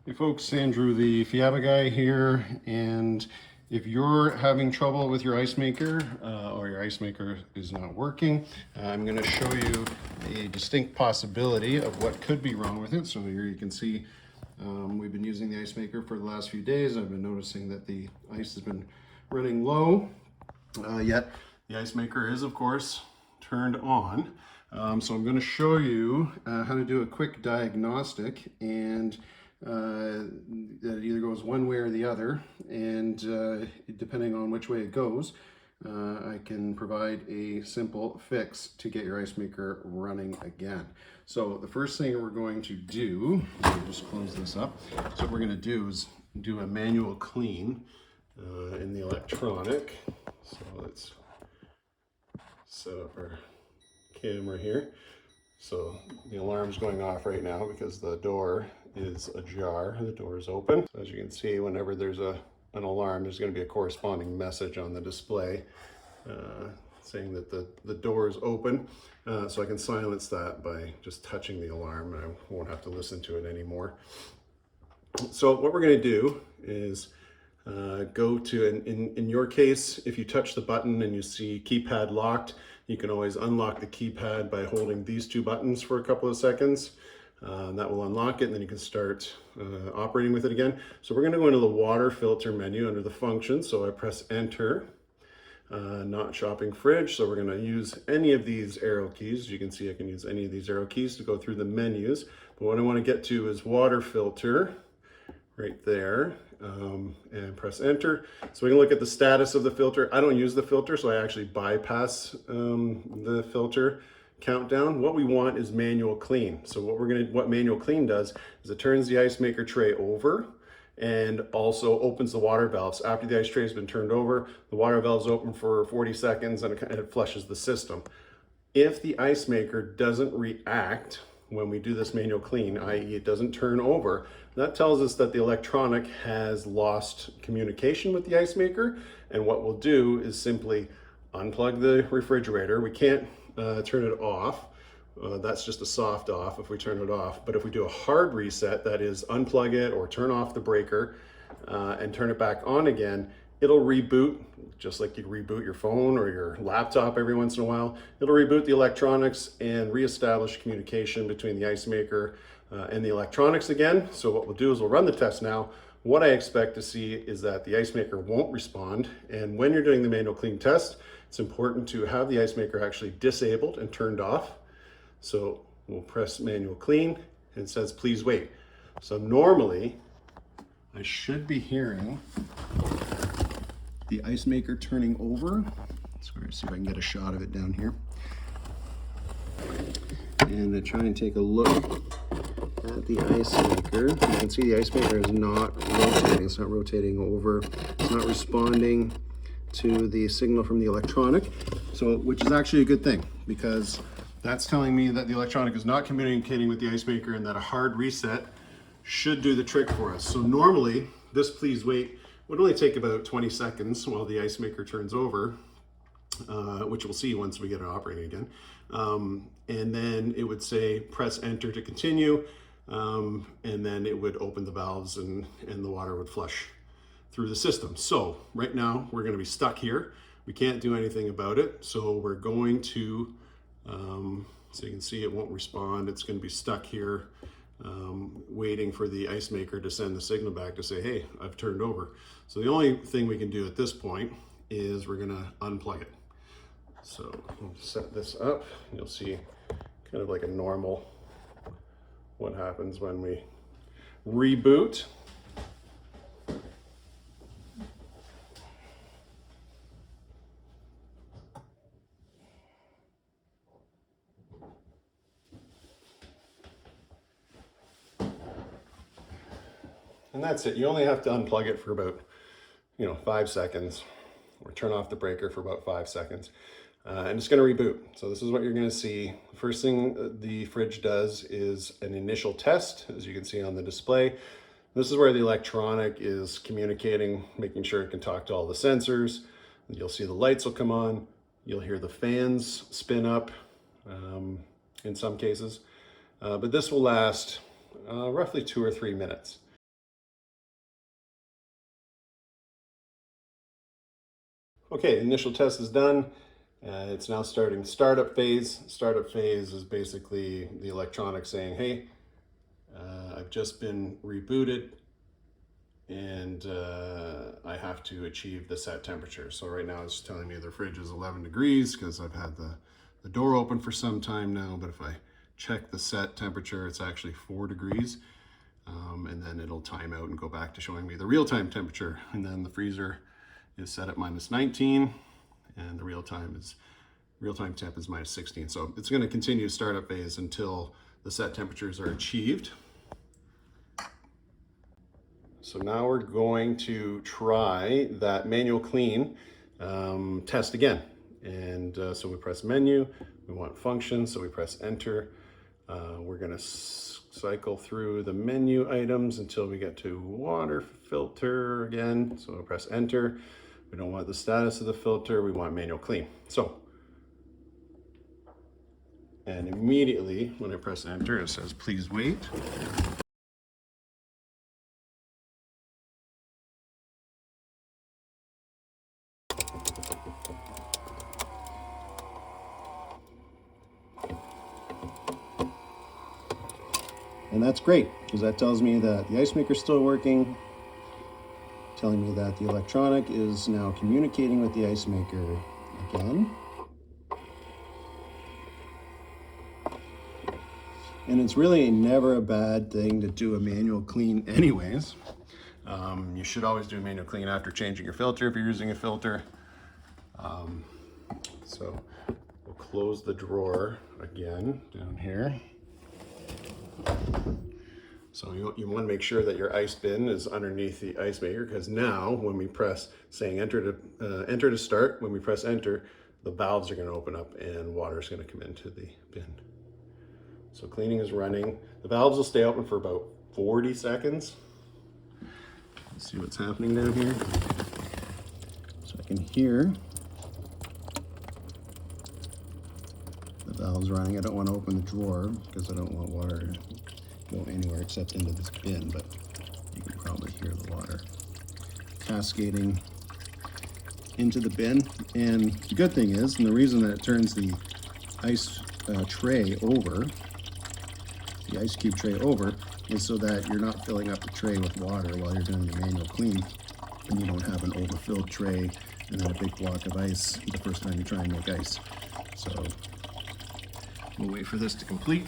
Hey folks, Andrew the Fhiaba guy here, and if you're having trouble with your ice maker or your ice maker is not working, I'm going to show you a distinct possibility of what could be wrong with it. So here you can see we've been using the ice maker for the last few days. I've been noticing that the ice has been running low, yet the ice maker is of course turned on. So I'm going to show you how to do a quick diagnostic, and it either goes one way or the other, and depending on which way it goes, I can provide a simple fix to get your ice maker running again. So the first thing we're going to do, let me just close this up. So what we're going to do is do a manual clean in the electronic. So let's set up our camera here. So the alarm's going off right now because the door is ajar. The door is open. So as you can see, whenever there's an alarm, there's going to be a corresponding message on the display saying that the door is open. So I can silence that by just touching the alarm, and I won't have to listen to it anymore. So what we're going to do is go to, in your case, if you touch the button and you see keypad locked, you can always unlock the keypad by holding these two buttons for a couple of seconds. That will unlock it, and then you can start operating with it again. So we're going to go into the water filter menu under the function. So I press enter, not shopping fridge. So we're going to use any of these arrow keys. You can see I can use any of these arrow keys to go through the menus. But what I want to get to is water filter right there, and press enter. So we can look at the status of the filter. I don't use the filter, so I actually bypass the filter countdown. What we want is manual clean. So what manual clean does is it turns the ice maker tray over and also opens the water valves. After the ice tray has been turned over, the water valves open for 40 seconds and it flushes the system. If the ice maker doesn't react when we do this manual clean, i.e. it doesn't turn over, that tells us that the electronic has lost communication with the ice maker, and what we'll do is simply unplug the refrigerator. We can't turn it off. That's just a soft off if we turn it off. But if we do a hard reset, that is unplug it or turn off the breaker and turn it back on again, it'll reboot, just like you reboot your phone or your laptop every once in a while. It'll reboot the electronics and reestablish communication between the ice maker and the electronics again. So what we'll do is we'll run the test now. What I expect to see is that the ice maker won't respond. And when you're doing the manual clean test, it's important to have the ice maker actually disabled and turned off. So we'll press manual clean, and it says please wait. So normally I should be hearing the ice maker turning over. So we're gonna see if I can get a shot of it down here. And I try and take a look at the ice maker. You can see the ice maker is not rotating. It's not rotating over. It's not responding to the signal from the electronic. So, which is actually a good thing, because that's telling me that the electronic is not communicating with the ice maker and that a hard reset should do the trick for us. So normally this please wait would only take about 20 seconds while the ice maker turns over, which we'll see once we get it operating again. And then it would say press enter to continue, and then it would open the valves and the water would flush through the system. So right now we're going to be stuck here. We can't do anything about it. So we're going to, so you can see it won't respond. It's going to be stuck here, waiting for the ice maker to send the signal back to say, hey, I've turned over. So the only thing we can do at this point is we're going to unplug it. So I'll set this up. You'll see kind of like a normal, what happens when we reboot. And that's it. You only have to unplug it for about, 5 seconds, or turn off the breaker for about 5 seconds. And it's going to reboot. So this is what you're going to see. The first thing the fridge does is an initial test, as you can see on the display. This is where the electronic is communicating, making sure it can talk to all the sensors. You'll see the lights will come on. You'll hear the fans spin up in some cases. But this will last roughly 2 or 3 minutes. Okay, initial test is done. It's now starting startup phase. Startup phase is basically the electronics saying, hey, I've just been rebooted and I have to achieve the set temperature. So right now it's telling me the fridge is 11 degrees because I've had the door open for some time now, but if I check the set temperature, it's actually 4 degrees. And then it'll time out and go back to showing me the real-time temperature. And then the freezer is set at -19 and the real-time temp is -16. So it's going to continue startup phase until the set temperatures are achieved. So now we're going to try that manual clean test again. And so we press menu, we want function, so we press enter. We're going to cycle through the menu items until we get to water filter again. So we'll press enter. We don't want the status of the filter, we want manual clean. So, and immediately when I press enter, it says please wait. And that's great, because that tells me that the ice maker is still working, telling me that the electronic is now communicating with the ice maker again. And it's really never a bad thing to do a manual clean anyways. You should always do a manual clean after changing your filter if you're using a filter. So we'll close the drawer again down here. So you want to make sure that your ice bin is underneath the ice maker, because now when we press saying enter to start, when we press enter, the valves are going to open up and water is going to come into the bin. So cleaning is running. The valves will stay open for about 40 seconds. Let's see what's happening down here. So I can hear the valves running. I don't want to open the drawer because I don't want water to go anywhere except into this bin, but you can probably hear the water cascading into the bin. And the good thing is, and the reason that it turns the ice tray over, the ice cube tray over, is so that you're not filling up the tray with water while you're doing the manual clean, and you don't have an overfilled tray and then a big block of ice the first time you try and make ice. So we'll wait for this to complete.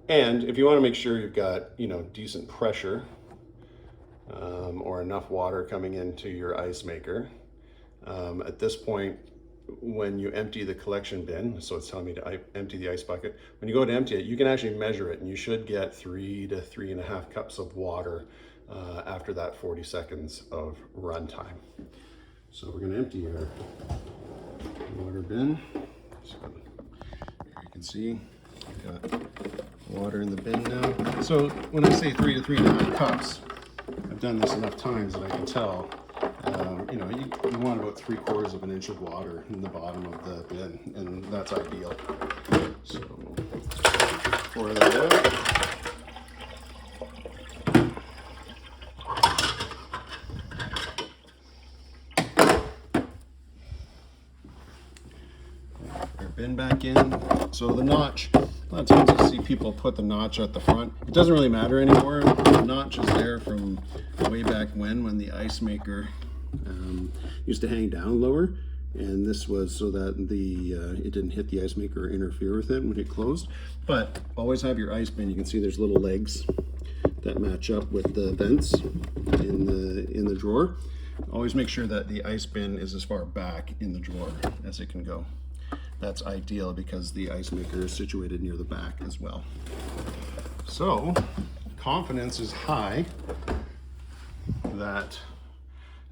And if you want to make sure you've got, decent pressure or enough water coming into your ice maker, at this point, when you empty the collection bin, so it's telling me to empty the ice bucket, when you go to empty it, you can actually measure it, and you should get 3 to 3.5 cups of water after that 40 seconds of run time. So we're going to empty our water bin. So here you can see I've got water in the bin now. So when I say 3 to 3.5 cups, I've done this enough times that I can tell. You want about 3/4 of an inch of water in the bottom of the bin, and that's ideal. So pour that out. Our bin back in. So the notch, a lot of times I see people put the notch at the front. It doesn't really matter anymore. The notch is there from way back when the ice maker used to hang down lower, and this was so that it didn't hit the ice maker or interfere with it when it closed. But always have your ice bin. You can see there's little legs that match up with the vents in the drawer. Always make sure that the ice bin is as far back in the drawer as it can go. That's ideal because the ice maker is situated near the back as well. So confidence is high that,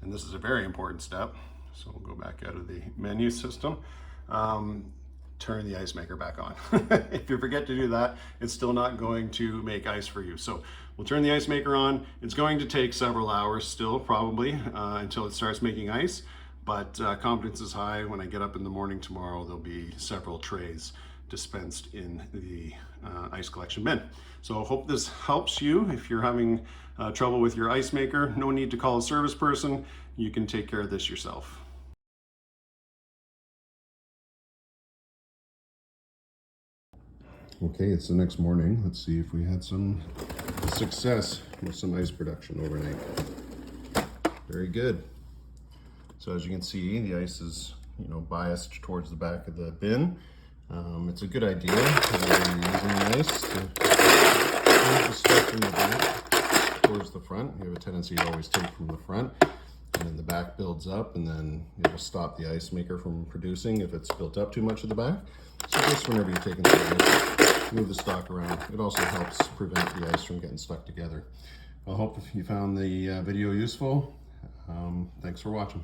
and this is a very important step, so we'll go back out of the menu system, turn the ice maker back on. If you forget to do that, it's still not going to make ice for you. So we'll turn the ice maker on. It's going to take several hours still, probably, until it starts making ice, but confidence is high. When I get up in the morning tomorrow, there'll be several trays dispensed in the ice collection bin. So hope this helps you. If you're having trouble with your ice maker, no need to call a service person. You can take care of this yourself. Okay, it's the next morning. Let's see if we had some success with some ice production overnight. Very good. So as you can see, the ice is, biased towards the back of the bin. It's a good idea when you're using the ice to move the stuff from the back towards the front. You have a tendency to always take from the front, and then the back builds up, and then it'll stop the ice maker from producing if it's built up too much at the back. So just whenever you're taking the ice, move the stock around. It also helps prevent the ice from getting stuck together. I hope you found the video useful. Thanks for watching.